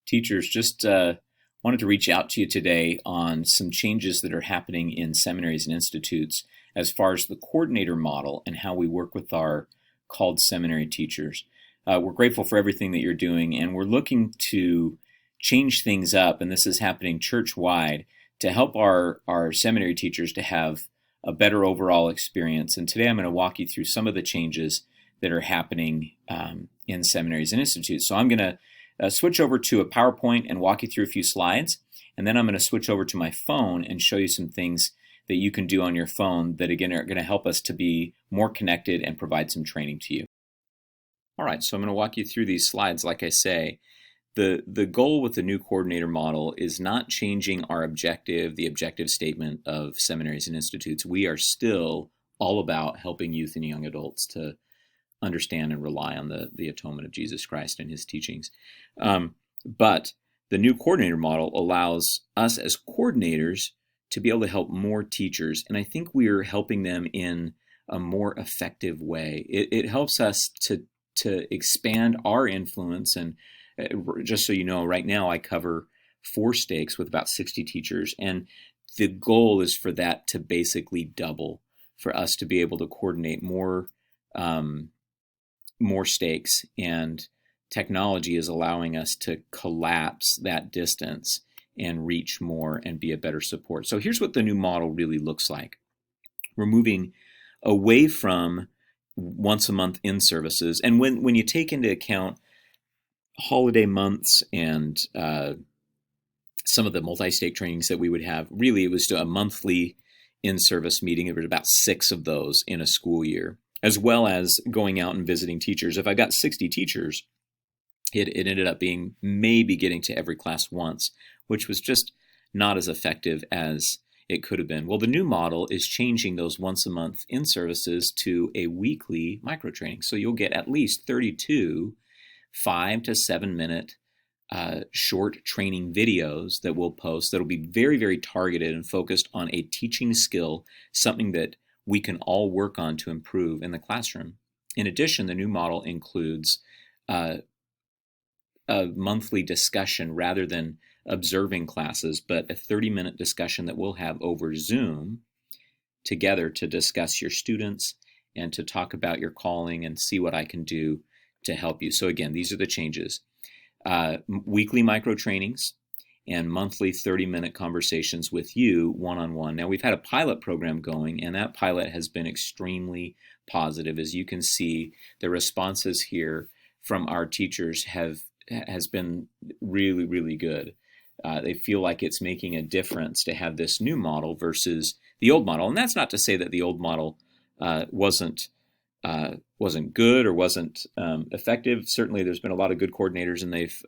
Teachers, just wanted to reach out to you today on some changes that are happening in seminaries and institutes as far as the coordinator model and how we work with our called seminary teachers. We're grateful for everything that you're doing, and we're looking to change things up, and this is happening church-wide, to help our seminary teachers to have a better overall experience. And today I'm going to walk you through some of the changes that are happening in seminaries and institutes. So I'm going to switch over to a PowerPoint and walk you through a few slides, and then I'm going to switch over to my phone and show you some things that you can do on your phone that again are going to help us to be more connected and provide some training to you. All right, so I'm going to walk you through these slides. Like I say, the goal with the new coordinator model is not changing our objective, the objective statement of seminaries and institutes. We are still all about helping youth and young adults to understand and rely on the atonement of Jesus Christ and his teachings. But the new coordinator model allows us as coordinators to be able to help more teachers. And I think we're helping them in a more effective way. It helps us to expand our influence. And just so you know, right now I cover 4 stakes with about 60 teachers. And the goal is for that to basically double, for us to be able to coordinate more stakes, and technology is allowing us to collapse that distance and reach more and be a better support. So here's what the new model really looks like. We're moving away from once a month in services, and when you take into account holiday months and some of the multi-stake trainings that we would have, really it was a monthly in-service meeting. There were about 6 of those in a school year, as well as going out and visiting teachers. If I got 60 teachers, it ended up being maybe getting to every class once, which was just not as effective as it could have been. Well, the new model is changing those once a month in services to a weekly micro training. So you'll get at least 32 5 to 7 minute short training videos that we'll post that'll be very, very targeted and focused on a teaching skill, something that we can all work on to improve in the classroom. In addition, the new model includes a monthly discussion rather than observing classes, but a 30-minute discussion that we'll have over Zoom together to discuss your students and to talk about your calling and see what I can do to help you. So again, these are the changes. Weekly micro trainings and monthly 30-minute conversations with you one-on-one. Now, we've had a pilot program going, and that pilot has been extremely positive. As you can see, the responses here from our teachers has been really, really good. They feel like it's making a difference to have this new model versus the old model. And that's not to say that the old model wasn't good or wasn't effective. Certainly, there's been a lot of good coordinators, and they've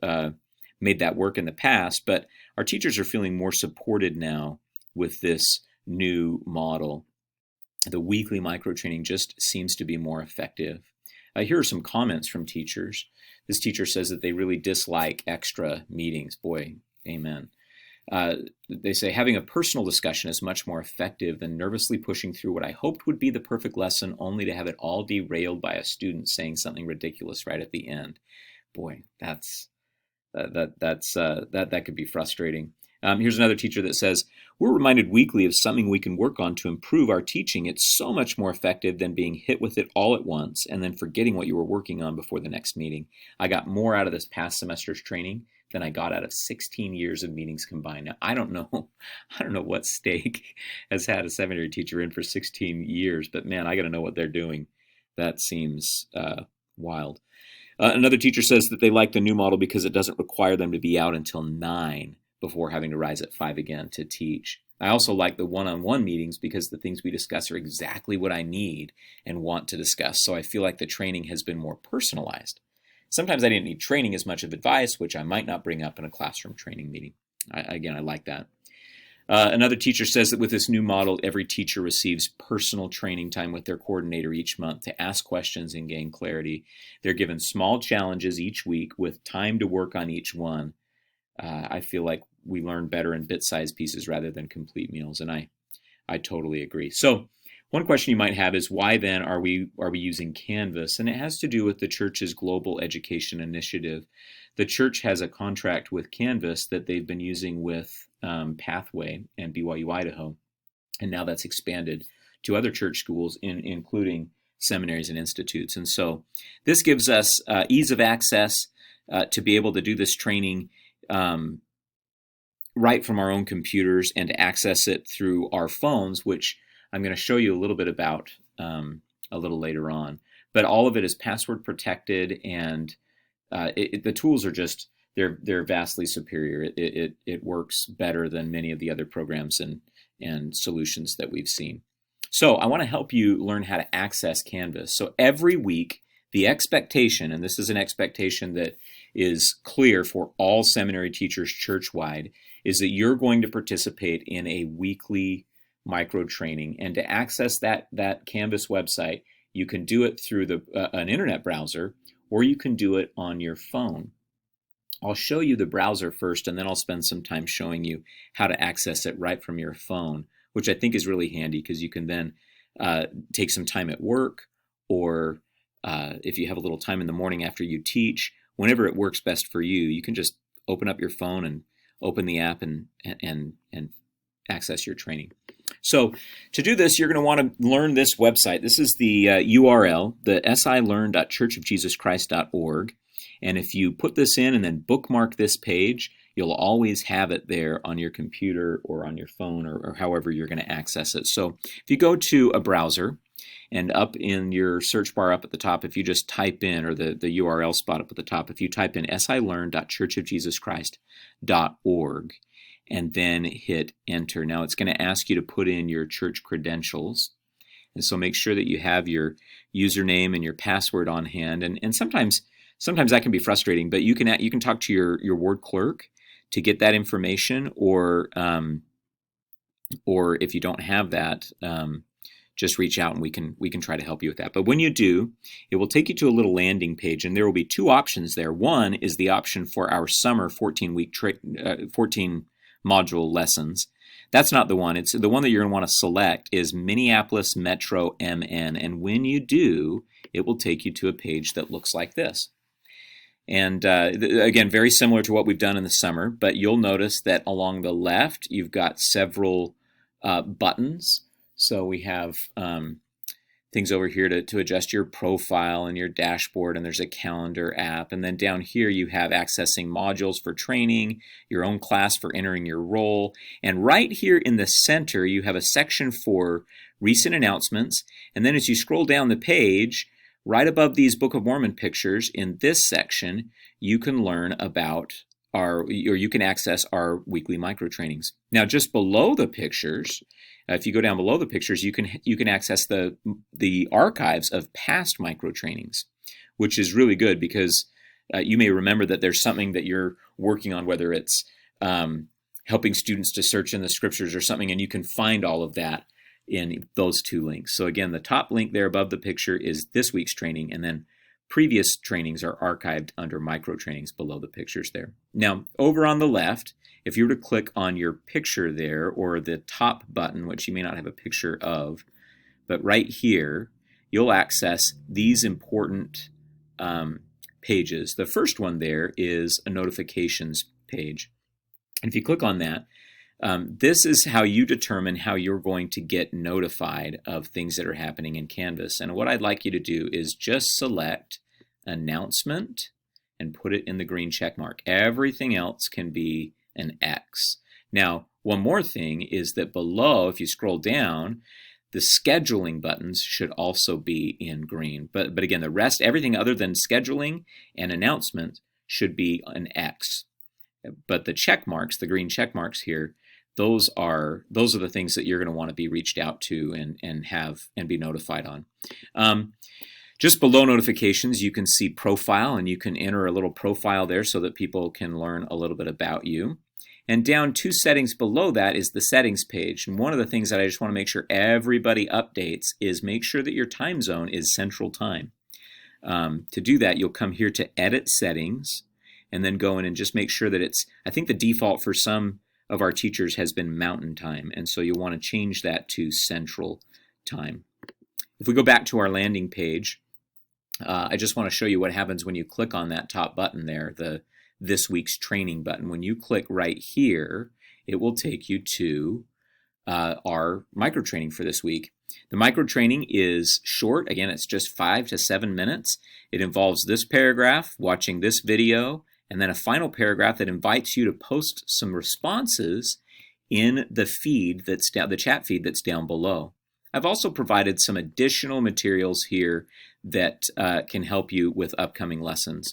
made that work in the past. But our teachers are feeling more supported now with this new model. The weekly micro training just seems to be more effective. Here are some comments from teachers. This teacher says that they really dislike extra meetings. Boy, amen. They say, having a personal discussion is much more effective than nervously pushing through what I hoped would be the perfect lesson, only to have it all derailed by a student saying something ridiculous right at the end. Boy, that could be frustrating. Here's another teacher that says, we're reminded weekly of something we can work on to improve our teaching. It's so much more effective than being hit with it all at once and then forgetting what you were working on before the next meeting. I got more out of this past semester's training than I got out of 16 years of meetings combined. Now, I don't know what stake has had a seminary teacher in for 16 years, but man, I got to know what they're doing. That seems wild. Another teacher says that they like the new model because it doesn't require them to be out until 9 before having to rise at 5 again to teach. I also like the one-on-one meetings because the things we discuss are exactly what I need and want to discuss. So I feel like the training has been more personalized. Sometimes I didn't need training as much of advice, which I might not bring up in a classroom training meeting. I like that. Another teacher says that with this new model, every teacher receives personal training time with their coordinator each month to ask questions and gain clarity. They're given small challenges each week with time to work on each one. I feel like we learn better in bit-sized pieces rather than complete meals, and I totally agree. So One question you might have is, why then are we using Canvas? And it has to do with the church's global education initiative. The church has a contract with Canvas that they've been using with Pathway and BYU Idaho, and now that's expanded to other church schools, including seminaries and institutes. And so this gives us ease of access to be able to do this training right from our own computers and to access it through our phones, which I'm going to show you a little bit about a little later on. But all of it is password protected, and the tools are just, they're vastly superior. It works better than many of the other programs and solutions that we've seen. So I want to help you learn how to access Canvas. So every week, the expectation, and this is an expectation that is clear for all seminary teachers church-wide, is that you're going to participate in a weekly micro training. And to access that Canvas website, you can do it through an internet browser, or you can do it on your phone. I'll show you the browser first, and then I'll spend some time showing you how to access it right from your phone, which I think is really handy because you can then take some time at work, or if you have a little time in the morning after you teach, whenever it works best for you, you can just open up your phone and open the app and access your training. So to do this, you're going to want to learn this website. This is the URL, the silearn.churchofjesuschrist.org. And if you put this in and then bookmark this page, you'll always have it there on your computer or on your phone, or however you're going to access it. So if you go to a browser, and up in your search bar up at the top, if you just type in, or the URL spot up at the top, if you type in silearn.churchofjesuschrist.org, and then hit enter. Now it's going to ask you to put in your church credentials. And so make sure that you have your username and your password on hand. And sometimes that can be frustrating, but you can talk to your ward clerk to get that information, or if you don't have that, just reach out and we can try to help you with that. But when you do, it will take you to a little landing page, and there will be two options there. One is the option for our summer 14-week 14 module lessons. That's not the one. It's the one that you're going to want to select is Minneapolis Metro MN. And when you do, it will take you to a page that looks like this. And again, very similar to what we've done in the summer, but you'll notice that along the left, you've got several buttons. So we have things over here to adjust your profile and your dashboard, and there's a calendar app. And then down here you have accessing modules for training, your own class for entering your role. And right here in the center, you have a section for recent announcements. And then as you scroll down the page, right above these Book of Mormon pictures, in this section, you can learn about you can access our weekly micro trainings. Now, just below the pictures, if you go down below the pictures, you can access the archives of past micro trainings, which is really good because you may remember that there's something that you're working on, whether it's helping students to search in the scriptures or something, and you can find all of that in those two links. So again, the top link there above the picture is this week's training, and then previous trainings are archived under micro trainings below the pictures there. Now, over on the left, if you were to click on your picture there, or the top button, which you may not have a picture of, but right here, you'll access these important pages. The first one there is a notifications page. And if you click on that, this is how you determine how you're going to get notified of things that are happening in Canvas. And what I'd like you to do is just select announcement and put it in the green check mark. Everything else can be an X. Now, one more thing is that below, if you scroll down, the scheduling buttons should also be in green. But again, the rest, everything other than scheduling and announcement should be an X. But the check marks, the green check marks here, those are the things that you're going to want to be reached out to and be notified on. Just below notifications, you can see profile, and you can enter a little profile there so that people can learn a little bit about you. And down two settings below that is the settings page. And one of the things that I just want to make sure everybody updates is make sure that your time zone is Central Time. To do that, you'll come here to Edit Settings, and then go in and just make sure that it's, I think the default for some of our teachers has been Mountain Time, and so you'll want to change that to Central time. If we go back to our landing page, I just want to show you what happens when you click on that top button there, the This Week's Training button. When you click right here, it will take you to our micro training for this week. The micro training is short. Again, it's just 5 to 7 minutes. It involves this paragraph, watching this video, and then a final paragraph that invites you to post some responses in the feed that's down, the chat feed that's down below. I've also provided some additional materials here that can help you with upcoming lessons.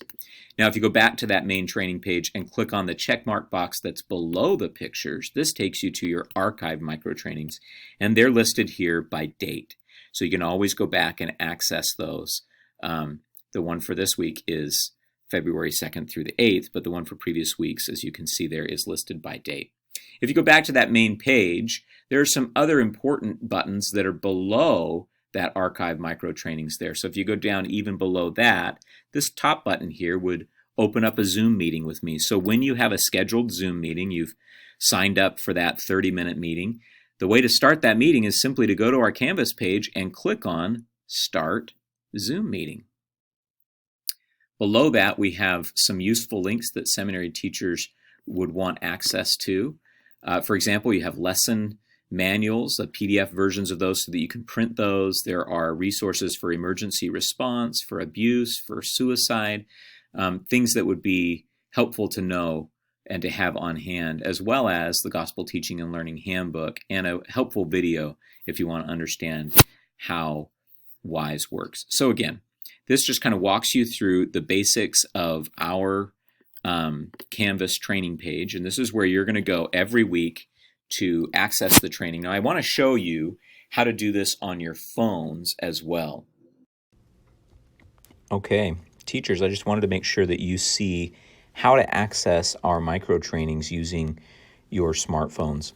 Now, if you go back to that main training page and click on the checkmark box that's below the pictures, this takes you to your archived micro trainings, and they're listed here by date. So you can always go back and access those. The one for this week is February 2nd through the 8th, but the one for previous weeks, as you can see there, is listed by date. If you go back to that main page, there are some other important buttons that are below that archive micro trainings there. So if you go down even below that, this top button here would open up a Zoom meeting with me. So when you have a scheduled Zoom meeting, you've signed up for that 30-minute meeting, the way to start that meeting is simply to go to our Canvas page and click on Start Zoom Meeting. Below that, we have some useful links that seminary teachers would want access to. For example, you have lesson manuals, the PDF versions of those so that you can print those. There are resources for emergency response, for abuse, for suicide, things that would be helpful to know and to have on hand, as well as the Gospel Teaching and Learning Handbook and a helpful video if you want to understand how WISE works. So again, this just kind of walks you through the basics of our Canvas training page, and this is where you're going to go every week to access the training. Now, I want to show you how to do this on your phones as well. Okay, teachers, I just wanted to make sure that you see how to access our micro trainings using your smartphones.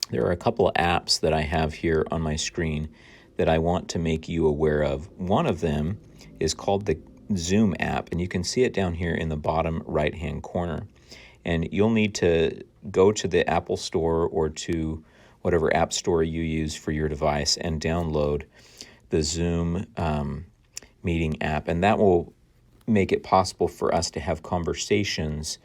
There are a couple of apps that I have here on my screen that I want to make you aware of. One of them is called the Zoom app, and you can see it down here in the bottom right-hand corner. And you'll need to go to the Apple Store or to whatever app store you use for your device and download the Zoom meeting app. And that will make it possible for us to have conversations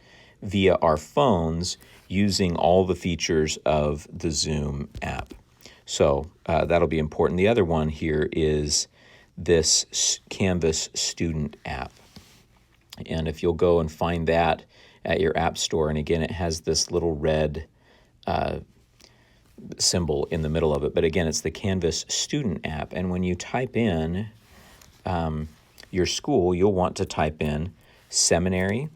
via our phones using all the features of the Zoom app. So that'll be important. The other one here is this Canvas student app. And if you'll go and find that at your app store, and again, it has this little red symbol in the middle of it, but again, it's the Canvas student app. And when you type in your school, you'll want to type in seminary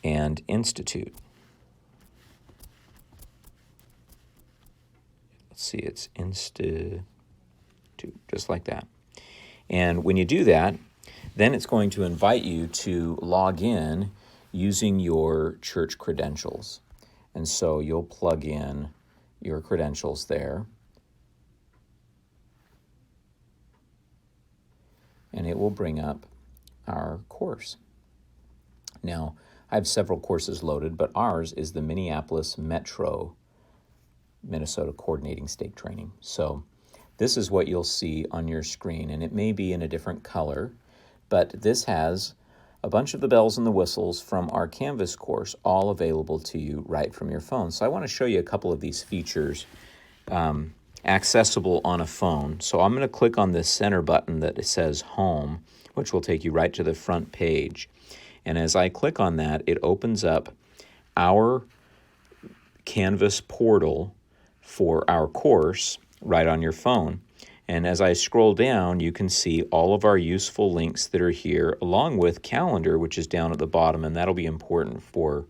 and institute. Let's see, it's institute, just like that. And when you do that, then it's going to invite you to log in using your church credentials. And so you'll plug in your credentials there. And it will bring up our course. Now, I have several courses loaded, but ours is the Minneapolis Metro Minnesota Coordinating Stake Training. So this is what you'll see on your screen, and it may be in a different color, but this has a bunch of the bells and the whistles from our Canvas course all available to you right from your phone. So I want to show you a couple of these features accessible on a phone. So I'm going to click on this center button that says Home, which will take you right to the front page. And as I click on that, it opens up our Canvas portal for our course right on your phone. And as I scroll down, you can see all of our useful links that are here, along with calendar, which is down at the bottom, and that'll be important for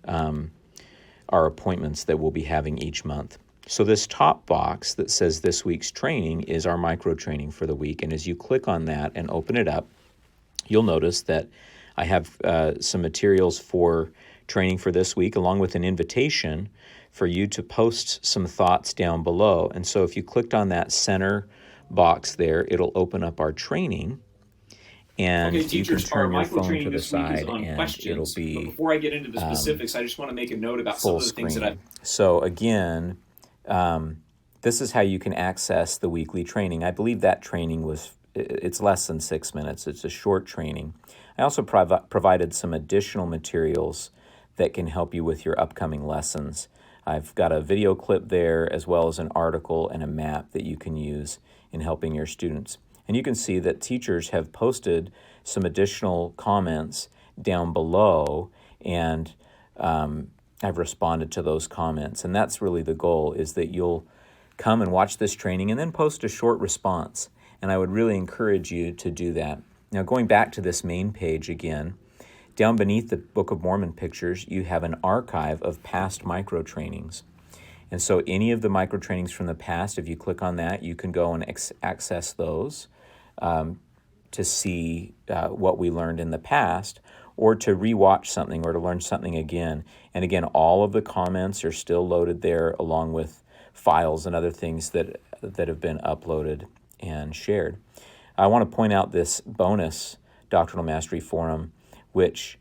our appointments that we'll be having each month. So this top box that says this week's training is our micro training for the week. And as you click on that and open it up, you'll notice that I have some materials for training for this week, along with an invitation for you to post some thoughts down below. And so if you clicked on that center box there, it'll open up our training. And okay, teachers, you can turn your phone to the side and questions, it'll be but before I get into the specifics, I just want to make a note about some of the things that So again, this is how you can access the weekly training. I believe that training it's less than 6 minutes. It's a short training. I also provided some additional materials that can help you with your upcoming lessons. I've got a video clip there as well as an article and a map that you can use in helping your students. And you can see that teachers have posted some additional comments down below, and I've responded to those comments. And that's really the goal, is that you'll come and watch this training and then post a short response. And I would really encourage you to do that. Now, going back to this main page again, down beneath the Book of Mormon pictures, you have an archive of past micro trainings. And so any of the micro trainings from the past, if you click on that, you can go and access those to see what we learned in the past, or to rewatch something or to learn something again. And again, all of the comments are still loaded there, along with files and other things that have been uploaded and shared. I want to point out this bonus Doctrinal Mastery Forum, which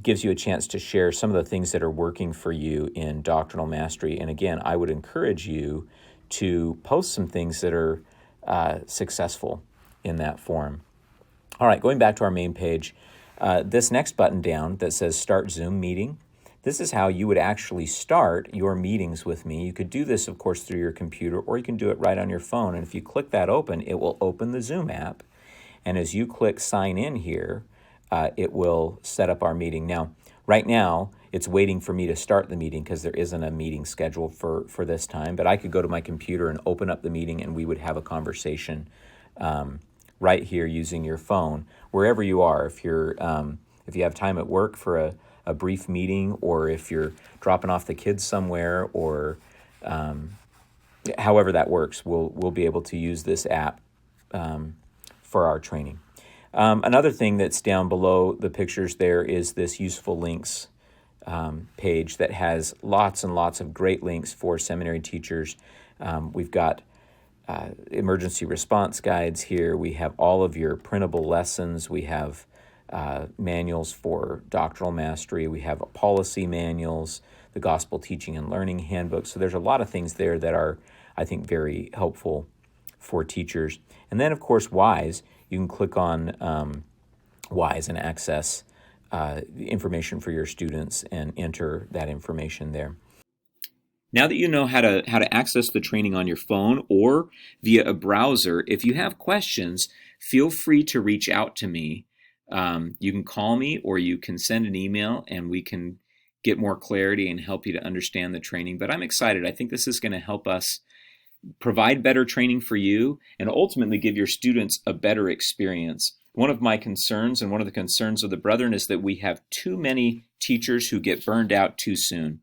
gives you a chance to share some of the things that are working for you in doctrinal mastery. And again, I would encourage you to post some things that are successful in that forum. All right, going back to our main page, this next button down that says Start Zoom Meeting, this is how you would actually start your meetings with me. You could do this, of course, through your computer, or you can do it right on your phone. And if you click that open, it will open the Zoom app. And as you click Sign In here, it will set up our meeting. Now, right now, it's waiting for me to start the meeting because there isn't a meeting scheduled for this time. But I could go to my computer and open up the meeting, and we would have a conversation right here using your phone, wherever you are. If you have time at work for a brief meeting, or if you're dropping off the kids somewhere, or however that works, we'll be able to use this app for our training. Another thing that's down below the pictures there is this useful links page that has lots and lots of great links for seminary teachers. We've got emergency response guides here. We have all of your printable lessons. We have manuals for doctrinal mastery. We have policy manuals, the Gospel Teaching and Learning Handbook. So there's a lot of things there that are, I think, very helpful for teachers. And then, of course, WISE. You can click on WISE and access information for your students and enter that information there. Now that you know how to access the training on your phone or via a browser, if you have questions, feel free to reach out to me. You can call me, or you can send an email, and we can get more clarity and help you to understand the training. But I'm excited. I think this is going to help us provide better training for you and ultimately give your students a better experience. One of my concerns, and one of the concerns of the brethren, is that we have too many teachers who get burned out too soon.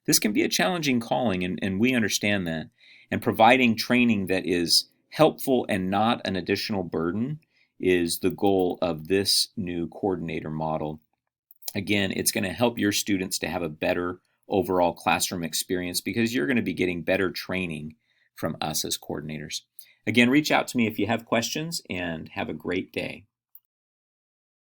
This can be a challenging calling, and we understand that. And providing training that is helpful and not an additional burden is the goal of this new coordinator model. Again, it's going to help your students to have a better overall classroom experience, because you're going to be getting better training from us as coordinators. Again, reach out to me if you have questions, and have a great day.